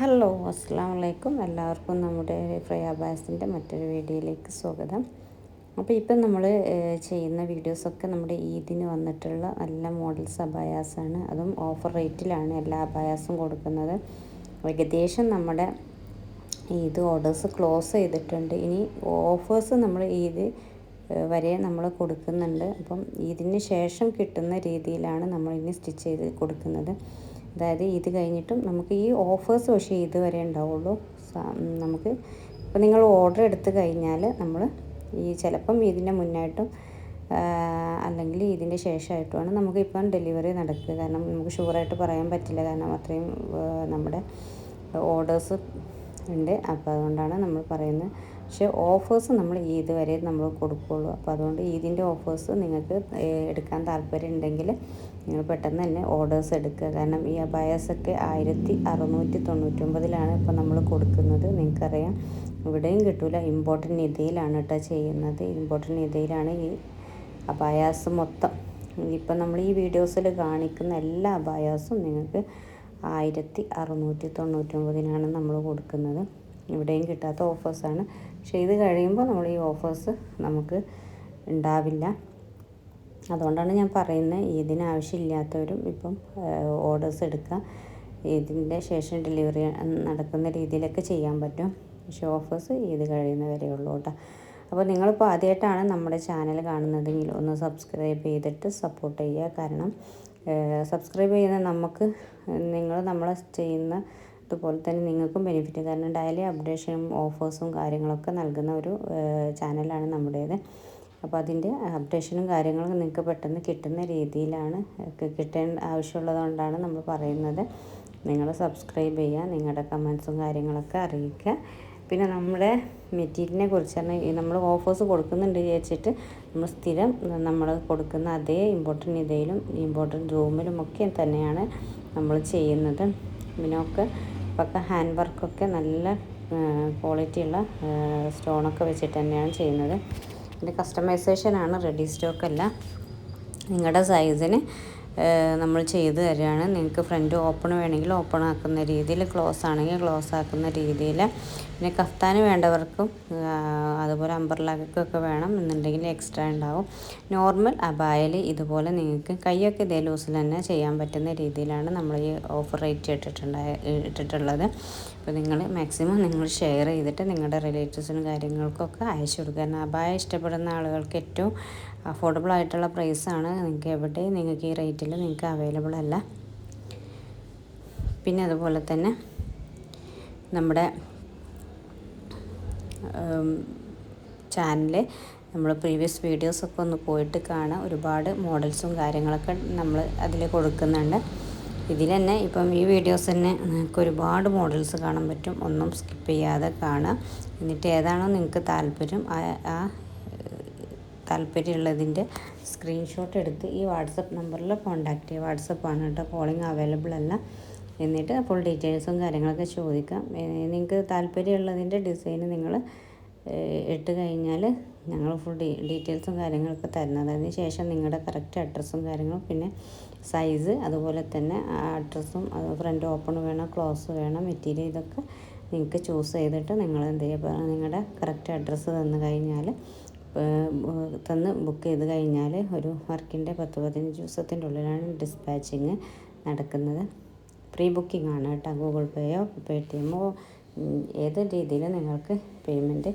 Hello അസ്സാം വലൈക്കും. എല്ലാവർക്കും നമ്മുടെ ഫ്രൈ അബാസിൻ്റെ മറ്റൊരു വീഡിയോയിലേക്ക് സ്വാഗതം. അപ്പോൾ ഇപ്പം നമ്മൾ ചെയ്യുന്ന വീഡിയോസൊക്കെ നമ്മുടെ ഈദിന് വന്നിട്ടുള്ള നല്ല മോഡൽസ് അബായാസാണ്. അതും ഓഫർ റേറ്റിലാണ് എല്ലാ അബായാസും കൊടുക്കുന്നത്. ഏകദേശം നമ്മുടെ ഈദ് ഓർഡേഴ്സ് ക്ലോസ് ചെയ്തിട്ടുണ്ട്. ഇനി ഓഫേഴ്സ് നമ്മൾ ഈദ് വരെ നമ്മൾ കൊടുക്കുന്നുണ്ട്. അപ്പം ഇതിന് ശേഷം കിട്ടുന്ന രീതിയിലാണ് നമ്മളിനി സ്റ്റിച്ച് ചെയ്ത് കൊടുക്കുന്നത്. അതായത് ഇത് കഴിഞ്ഞിട്ടും നമുക്ക് ഈ ഓഫേഴ്സ് പക്ഷേ ഇതുവരെ ഉണ്ടാവുള്ളൂ. നമുക്ക് ഇപ്പോൾ നിങ്ങൾ ഓർഡർ എടുത്ത് കഴിഞ്ഞാൽ നമ്മൾ ഈ ചിലപ്പം ഇതിൻ്റെ മുന്നായിട്ടും അല്ലെങ്കിൽ ഇതിൻ്റെ ശേഷമായിട്ടുമാണ് നമുക്കിപ്പം ഡെലിവറി നടക്കുക. കാരണം നമുക്ക് ഷുവറായിട്ട് പറയാൻ പറ്റില്ല, കാരണം അത്രയും നമ്മുടെ ഓർഡേഴ്സ് ഉണ്ട്. അപ്പോൾ അതുകൊണ്ടാണ് നമ്മൾ പറയുന്നത്. പക്ഷേ ഓഫേഴ്സ് നമ്മൾ ഈദ് വരെ നമ്മൾ കൊടുക്കുകയുള്ളൂ. അപ്പോൾ അതുകൊണ്ട് ഈദിൻ്റെ ഓഫേഴ്സ് നിങ്ങൾക്ക് എടുക്കാൻ താല്പര്യം ഉണ്ടെങ്കിൽ നിങ്ങൾ പെട്ടെന്ന് തന്നെ ഓർഡേഴ്സ് എടുക്കുക. കാരണം ഈ അബായാസൊക്കെ 1699 ഇപ്പോൾ നമ്മൾ കൊടുക്കുന്നത്. നിങ്ങൾക്കറിയാം, ഇവിടെയും കിട്ടില്ല. ഇമ്പോർട്ടൻ്റ് നിതയിലാണ് കേട്ടോ ചെയ്യുന്നത്. ഇമ്പോർട്ടൻ്റ് നിതയിലാണ് ഈ അബായാസ് മൊത്തം. ഇപ്പം നമ്മൾ ഈ വീഡിയോസിൽ കാണിക്കുന്ന എല്ലാ അബായാസും നിങ്ങൾക്ക് 1699 നമ്മൾ കൊടുക്കുന്നത്. ഇവിടെയും കിട്ടാത്ത ഓഫേഴ്സാണ്. പക്ഷേ ഇത് കഴിയുമ്പോൾ നമ്മൾ ഈ ഓഫേഴ്സ് നമുക്ക് ഉണ്ടാവില്ല. അതുകൊണ്ടാണ് ഞാൻ പറയുന്നത്, ഇതിന് ആവശ്യമില്ലാത്തവരും ഇപ്പം ഓർഡേഴ്സ് എടുക്കുക. ഇതിൻ്റെ ശേഷം ഡെലിവറി നടക്കുന്ന രീതിയിലൊക്കെ ചെയ്യാൻ പറ്റും. പക്ഷേ ഓഫേഴ്സ് ഇത് കഴിയുന്നവരേ ഉള്ളൂ കേട്ടോ. അപ്പോൾ നിങ്ങളിപ്പോൾ ആദ്യമായിട്ടാണ് നമ്മുടെ ചാനൽ കാണുന്നതെങ്കിൽ ഒന്ന് സബ്സ്ക്രൈബ് ചെയ്തിട്ട് സപ്പോർട്ട് ചെയ്യുക. കാരണം സബ്സ്ക്രൈബ് ചെയ്യുന്ന നമുക്ക് നമ്മൾ ചെയ്യുന്ന അതുപോലെ തന്നെ നിങ്ങൾക്കും ബെനിഫിറ്റ്. കാരണം ഡെയിലി അപ്ഡേഷനും ഓഫേഴ്സും കാര്യങ്ങളൊക്കെ നൽകുന്ന ഒരു ചാനലാണ് നമ്മുടേത്. അപ്പോൾ അതിൻ്റെ അപ്ഡേഷനും കാര്യങ്ങളും നിങ്ങൾക്ക് പെട്ടെന്ന് കിട്ടുന്ന രീതിയിലാണ് കിട്ടേണ്ട ആവശ്യമുള്ളതുകൊണ്ടാണ് നമ്മൾ പറയുന്നത്. നിങ്ങൾ സബ്സ്ക്രൈബ് ചെയ്യുക, നിങ്ങളുടെ കമൻസും കാര്യങ്ങളൊക്കെ അറിയിക്കുക. പിന്നെ നമ്മുടെ മെറ്റീരിയലിനെ കുറിച്ചാണ് നമ്മൾ ഓഫേഴ്സ് കൊടുക്കുന്നുണ്ട് വിചാരിച്ചിട്ട് നമ്മൾ സ്ഥിരം നമ്മൾ കൊടുക്കുന്ന അതേ ഇമ്പോർട്ടൻ്റ് ഇതയിലും ഇമ്പോർട്ടൻ്റ് റൂമിലും ഒക്കെ തന്നെയാണ് നമ്മൾ ചെയ്യുന്നത്. ഇതിനൊക്കെ ഇപ്പൊക്കെ ഹാൻഡ് വർക്കൊക്കെ നല്ല ക്വാളിറ്റിയുള്ള സ്റ്റോണൊക്കെ വെച്ചിട്ട് തന്നെയാണ് ചെയ്യുന്നത്. ഇതിൻ്റെ കസ്റ്റമൈസേഷനാണ്, റെഡി സ്റ്റോക്കല്ല. നിങ്ങളുടെ സൈസിന് നമ്മൾ ചെയ്ത് തരികയാണ്. നിങ്ങൾക്ക് ഫ്രണ്ട് ഓപ്പൺ വേണമെങ്കിൽ ഓപ്പൺ ആക്കുന്ന രീതിയിൽ, ക്ലോസ് ആണെങ്കിൽ ക്ലോസ് ആക്കുന്ന രീതിയിൽ. പിന്നെ കഫ്താന് വേണ്ടവർക്കും അതുപോലെ അംബർലാക്കൊക്കെ വേണം എന്നുണ്ടെങ്കിൽ എക്സ്ട്രാ ഉണ്ടാവും. നോർമൽ അബായൽ ഇതുപോലെ നിങ്ങൾക്ക് കൈയൊക്കെ ഇതേ ലൂസിൽ തന്നെ ചെയ്യാൻ പറ്റുന്ന രീതിയിലാണ് നമ്മൾ ഈ ഓഫർ റേറ്റ് ഇട്ടിട്ടുള്ളത്. അപ്പോൾ നിങ്ങൾ മാക്സിമം നിങ്ങൾ ഷെയർ ചെയ്തിട്ട് നിങ്ങളുടെ റിലേറ്റീവ്സിനും കാര്യങ്ങൾക്കൊക്കെ അയച്ചു കൊടുക്കുക. കാരണം അബായ ഇഷ്ടപ്പെടുന്ന ആളുകൾക്ക് ഏറ്റവും അഫോർഡബിൾ ആയിട്ടുള്ള പ്രൈസാണ്. നിങ്ങൾക്ക് എവിടെയും നിങ്ങൾക്ക് ഈ റേറ്റിൽ നിങ്ങൾക്ക് അവൈലബിൾ അല്ല. പിന്നെ അതുപോലെ തന്നെ നമ്മുടെ ചാനൽ നമ്മൾ പ്രീവിയസ് വീഡിയോസൊക്കെ ഒന്ന് പോയിട്ട് കാണാം. ഒരുപാട് മോഡൽസും കാര്യങ്ങളൊക്കെ നമ്മൾ അതിൽ കൊടുക്കുന്നുണ്ട്. ഇതിൽ തന്നെ ഇപ്പം ഈ വീഡിയോസ് തന്നെ നിങ്ങൾക്ക് ഒരുപാട് മോഡൽസ് കാണാൻ പറ്റും. ഒന്നും സ്കിപ്പ് ചെയ്യാതെ കാണുക. എന്നിട്ട് ഏതാണോ നിങ്ങൾക്ക് താല്പര്യമുള്ളതിൻ്റെ സ്ക്രീൻഷോട്ട് എടുത്ത് ഈ വാട്സപ്പ് നമ്പറിൽ കോൺടാക്റ്റ് ചെയ്യുക. വാട്സപ്പാണ് കേട്ടോ, കോളിംഗ് അവൈലബിൾ അല്ല. എന്നിട്ട് ഫുൾ ഡീറ്റെയിൽസും കാര്യങ്ങളൊക്കെ ചോദിക്കാം. നിങ്ങൾക്ക് താല്പര്യമുള്ളതിൻ്റെ ഡിസൈൻ നിങ്ങൾ ഇട്ട് കഴിഞ്ഞാൽ ഞങ്ങൾ ഫുൾ ഡീറ്റെയിൽസും കാര്യങ്ങളൊക്കെ തരുന്നത്. അതിന് ശേഷം നിങ്ങളുടെ കറക്റ്റ് അഡ്രസ്സും കാര്യങ്ങളും പിന്നെ സൈസ്, അതുപോലെ തന്നെ അഡ്രസ്സും, ഫ്രണ്ട് ഓപ്പൺ വേണം, ക്ലോസ് വേണം, മെറ്റീരിയൽ, ഇതൊക്കെ നിങ്ങൾക്ക് ചൂസ് ചെയ്തിട്ട് നിങ്ങൾ എന്ത് ചെയ്യുക, നിങ്ങളുടെ കറക്റ്റ് അഡ്രസ്സ് തന്ന് ബുക്ക് ചെയ്ത് കഴിഞ്ഞാൽ ഒരു വർക്കിൻ്റെ 10-15 ദിവസത്തിൻ്റെ ഉള്ളിലാണ് ഡിസ്പാച്ചിങ് നടക്കുന്നത്. പ്രീ ബുക്കിംഗ് ആണ് കേട്ടോ. ഗൂഗിൾ പേയോ പേടിഎമ്മോ ഏത് രീതിയിൽ നിങ്ങൾക്ക് പേയ്മെൻറ്റ്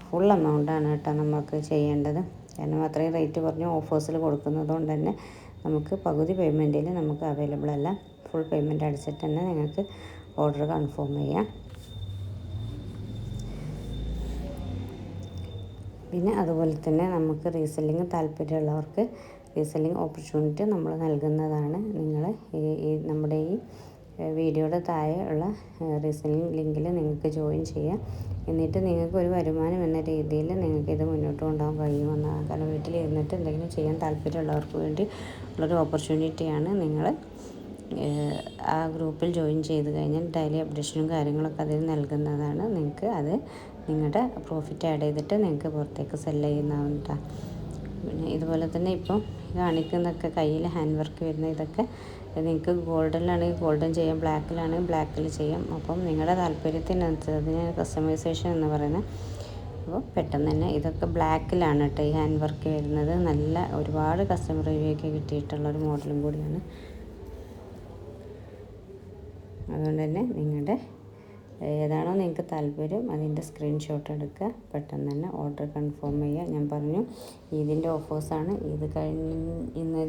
ഫുൾ എമൗണ്ടാണ് കേട്ടോ നമുക്ക് ചെയ്യേണ്ടത്. കാരണം അത്രയും റേറ്റ് കുറഞ്ഞ് ഓഫേഴ്സിൽ കൊടുക്കുന്നത് കൊണ്ട് തന്നെ നമുക്ക് പകുതി പേയ്മെൻറ്റിൽ നമുക്ക് അവൈലബിൾ അല്ല. ഫുൾ പേയ്മെൻറ്റ് അടിച്ചിട്ട് തന്നെ നിങ്ങൾക്ക് ഓർഡർ കൺഫേം ചെയ്യാം. പിന്നെ അതുപോലെ തന്നെ നമുക്ക് റീസെല്ലിങ് താല്പര്യമുള്ളവർക്ക് റീസെല്ലിങ് ഓപ്പർച്യൂണിറ്റി നമ്മൾ നൽകുന്നതാണ്. നിങ്ങൾ നമ്മുടെ ഈ വീഡിയോയുടെ താഴെ ഉള്ള റീസെല്ലിങ് ലിങ്കിൽ നിങ്ങൾക്ക് ജോയിൻ ചെയ്യാം. എന്നിട്ട് നിങ്ങൾക്ക് ഒരു വരുമാനം എന്ന രീതിയിൽ നിങ്ങൾക്കിത് മുന്നോട്ട് കൊണ്ടുപോകാൻ കഴിയുമെന്നാണ്. കാരണം വീട്ടിലിരുന്നിട്ട് എന്തെങ്കിലും ചെയ്യാൻ താല്പര്യമുള്ളവർക്ക് വേണ്ടി ഉള്ളൊരു ഓപ്പർച്യൂണിറ്റിയാണ്. നിങ്ങൾ ആ ഗ്രൂപ്പിൽ ജോയിൻ ചെയ്ത് കഴിഞ്ഞാൽ ഡെയിലി അപ്ഡേഷനും കാര്യങ്ങളൊക്കെ അതിൽ നൽകുന്നതാണ്. നിങ്ങൾക്ക് അത് നിങ്ങളുടെ പ്രോഫിറ്റ് ആഡ് ചെയ്തിട്ട് നിങ്ങൾക്ക് പുറത്തേക്ക് സെല് ചെയ്യുന്നതാണ്. പിന്നെ ഇതുപോലെ തന്നെ ഇപ്പം കാണിക്കുന്നതൊക്കെ കയ്യിൽ ഹാൻഡ് വർക്ക് വരുന്ന ഇതൊക്കെ നിങ്ങൾക്ക് ഗോൾഡനിലാണെങ്കിൽ ഗോൾഡൻ ചെയ്യാം, ബ്ലാക്കിലാണെങ്കിൽ ബ്ലാക്കിൽ ചെയ്യാം. അപ്പം നിങ്ങളുടെ താല്പര്യത്തിനനുസരിച്ച് കസ്റ്റമൈസേഷൻ എന്ന് പറയുന്നത്. അപ്പോൾ പെട്ടെന്ന് തന്നെ ഇതൊക്കെ ബ്ലാക്കിലാണ് കേട്ടോ ഈ ഹാൻഡ് വർക്ക് വരുന്നത്. നല്ല ഒരുപാട് കസ്റ്റമർ റിവ്യൂ ഒക്കെ കിട്ടിയിട്ടുള്ളൊരു മോഡലും കൂടിയാണ്. അതുകൊണ്ട് തന്നെ നിങ്ങളുടെ ഏതാണോ നിങ്ങൾക്ക് താല്പര്യം അതിൻ്റെ സ്ക്രീൻഷോട്ട് എടുക്കുക, പെട്ടെന്ന് തന്നെ ഓർഡർ കൺഫേം ചെയ്യുക. ഞാൻ പറഞ്ഞു ഇതിൻ്റെ ഓഫേഴ്സാണ്. ഇത് ഇന്ന്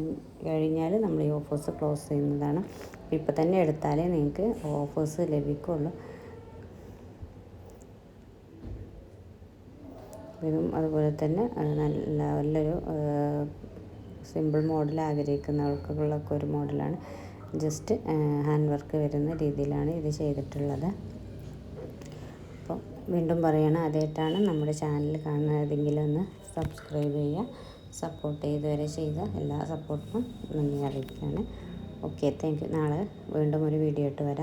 കഴിഞ്ഞാൽ നമ്മൾ ഈ ഓഫേഴ്സ് ക്ലോസ് ചെയ്യുന്നതാണ്. ഇപ്പം തന്നെ എടുത്താലേ നിങ്ങൾക്ക് ഓഫേഴ്സ് ലഭിക്കുള്ളൂ. ഇതും അതുപോലെ തന്നെ നല്ലൊരു സിമ്പിൾ മോഡൽ ആഗ്രഹിക്കുന്നവർക്കുള്ളൊക്കെ ഒരു മോഡലാണ്. ജസ്റ്റ് ഹാൻഡ് വർക്ക് വരുന്ന രീതിയിലാണ് ഇത് ചെയ്തിട്ടുള്ളത്. അപ്പോൾ വീണ്ടും പറയണം, ആദ്യമായിട്ടാണ് നമ്മുടെ ചാനൽ കാണുന്നതെങ്കിൽ ഒന്ന് സബ്സ്ക്രൈബ് ചെയ്യുക. സപ്പോർട്ട് ഇതുവരെ ചെയ്ത എല്ലാ സപ്പോർട്ടിനും നന്ദി അറിയിക്കുകയാണ്. Okay, thank you. നാളെ വീണ്ടും ഒരു വീഡിയോ ഇട്ട് വരാം.